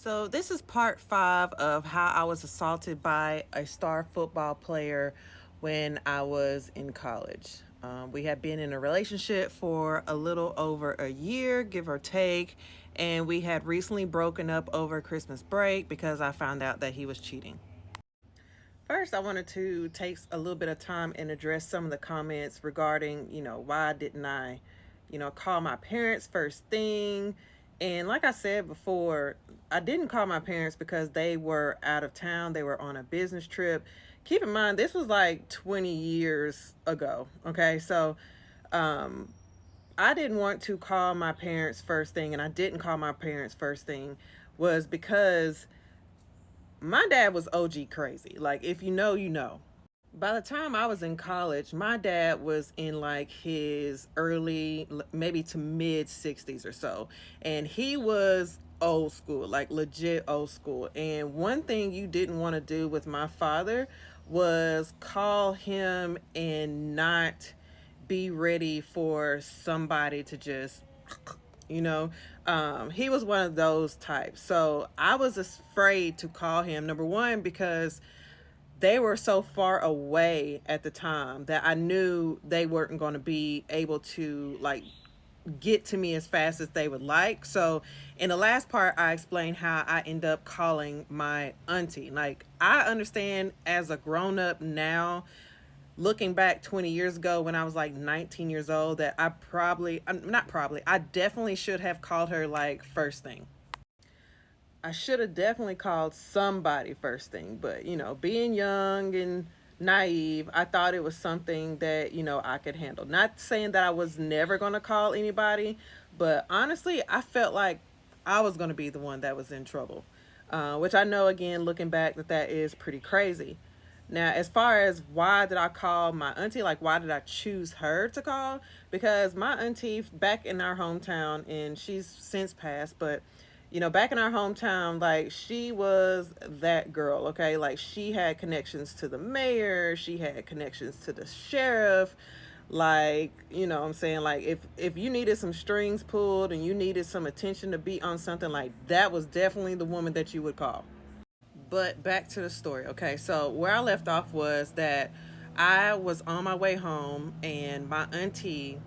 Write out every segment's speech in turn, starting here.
So this is part 5 of how I was assaulted by a star football player when I was in college. We had been in a relationship for a little over a year, give or take, and we had recently broken up over Christmas break because I found out that he was cheating. First, I wanted to take a little bit of time and address some of the comments regarding, why didn't I, call my parents first thing. And like I said before, I didn't call my parents because they were out of town. They were on a business trip. Keep in mind, this was like 20 years ago. Okay. So, um, I didn't want to call my parents first thing, and I didn't call my parents first thing was because my dad was OG crazy. Like, if you know, you know. By the time I was in college, my dad was in like his early, maybe to mid 60s or so. And he was old school, like legit old school. And one thing you didn't want to do with my father was call him and not be ready for somebody to just you know he was one of those types. So I was afraid to call him, number one, because they were so far away at the time that I knew they weren't going to be able to like get to me as fast as they would like. So in the last part, I explained how I end up calling my auntie. Like, I understand as a grown up now, looking back 20 years ago when I was like 19 years old, that I definitely should have called her like first thing. I should have definitely called somebody first thing, but being young and naive, I thought it was something that, I could handle. Not saying that I was never going to call anybody, but honestly, I felt like I was going to be the one that was in trouble. Which I know, again, looking back, that is pretty crazy. Now, as far as why did I call my auntie, like why did I choose her to call? Because my auntie back in our hometown, and she's since passed, but back in our hometown, like she was that girl, okay? Like she had connections to the mayor, she had connections to the sheriff. Like, what I'm saying, like if you needed some strings pulled and you needed some attention to be on something, like that was definitely the woman that you would call. But back to the story. Okay, so where I left off was that I was on my way home and my auntie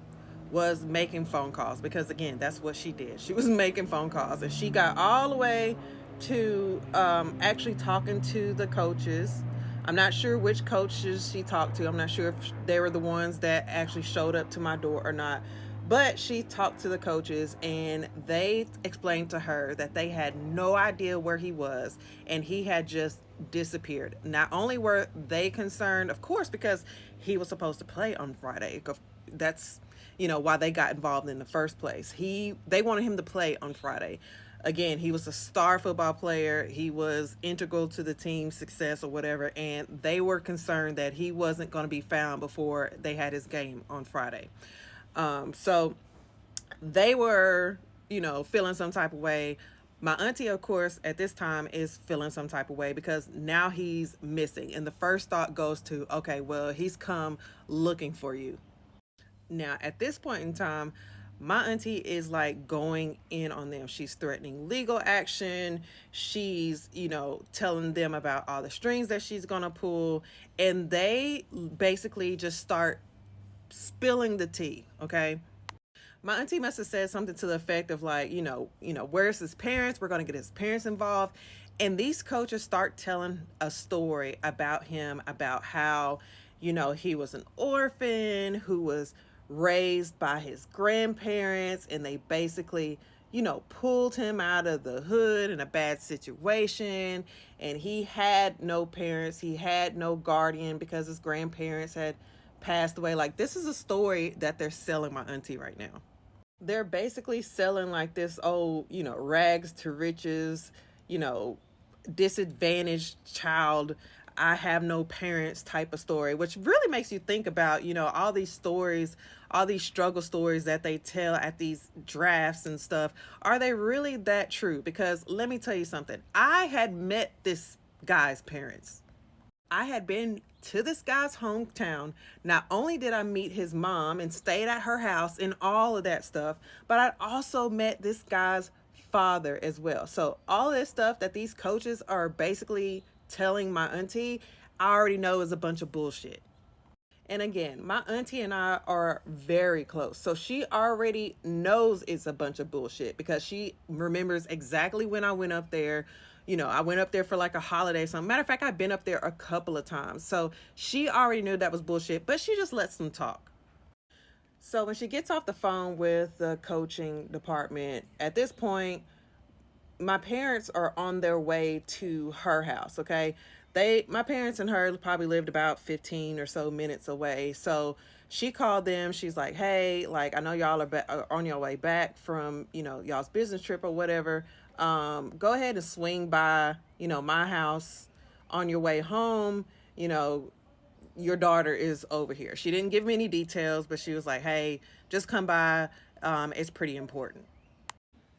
was making phone calls because, again, that's what she did. She was making phone calls and she got all the way to actually talking to the coaches. I'm not sure which coaches she talked to. I'm not sure if they were the ones that actually showed up to my door or not. But she talked to the coaches and they explained to her that they had no idea where he was and he had just disappeared. Not only were they concerned, of course, because he was supposed to play on Friday. That's why they got involved in the first place. They wanted him to play on Friday. Again, he was a star football player. He was integral to the team's success or whatever, and they were concerned that he wasn't going to be found before they had his game on Friday. So they were, feeling some type of way. My auntie, of course, at this time is feeling some type of way because now he's missing. And the first thought goes to, okay, well, he's come looking for you. Now, at this point in time, my auntie is like going in on them. She's threatening legal action. She's, telling them about all the strings that she's going to pull. And they basically just start spilling the tea, okay? My auntie must have said something to the effect of like, where's his parents? We're going to get his parents involved. And these coaches start telling a story about him, about how, he was an orphan who was raised by his grandparents, and they basically, pulled him out of the hood in a bad situation. And he had no parents, he had no guardian because his grandparents had passed away. Like, this is a story that they're selling my auntie right now. They're basically selling like this old, rags to riches, you know, disadvantaged child, I have no parents type of story, which really makes you think about, all these stories, all these struggle stories that they tell at these drafts and stuff. Are they really that true? Because let me tell you something. I had met this guy's parents. I had been to this guy's hometown. Not only did I meet his mom and stayed at her house and all of that stuff, but I also met this guy's father as well. So all this stuff that these coaches are basically telling my auntie, I already know is a bunch of bullshit. And again, my auntie and I are very close. So she already knows it's a bunch of bullshit because she remembers exactly when I went up there. You know, I went up there for like a holiday. So, matter of fact, I've been up there a couple of times. So she already knew that was bullshit, but she just lets them talk. So when she gets off the phone with the coaching department, at this point, my parents are on their way to her house. Okay, my parents and her probably lived about 15 or so minutes away. So she called them. She's like, hey, like, I know y'all are on your way back from, you know, y'all's business trip or whatever. Go ahead and swing by, you know, my house on your way home. You know, your daughter is over here. She didn't give me any details, but she was like, hey, just come by. It's pretty important.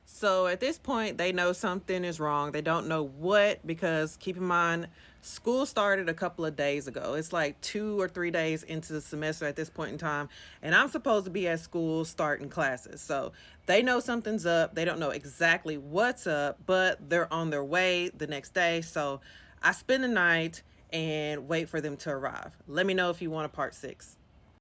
So at this point, they know something is wrong. They don't know what, because keep in mind, school started a couple of days ago. It's like 2 or 3 days into the semester at this point in time. And I'm supposed to be at school starting classes. So they know something's up. They don't know exactly what's up, but they're on their way the next day. So I spend the night and wait for them to arrive. Let me know if you want a part 6.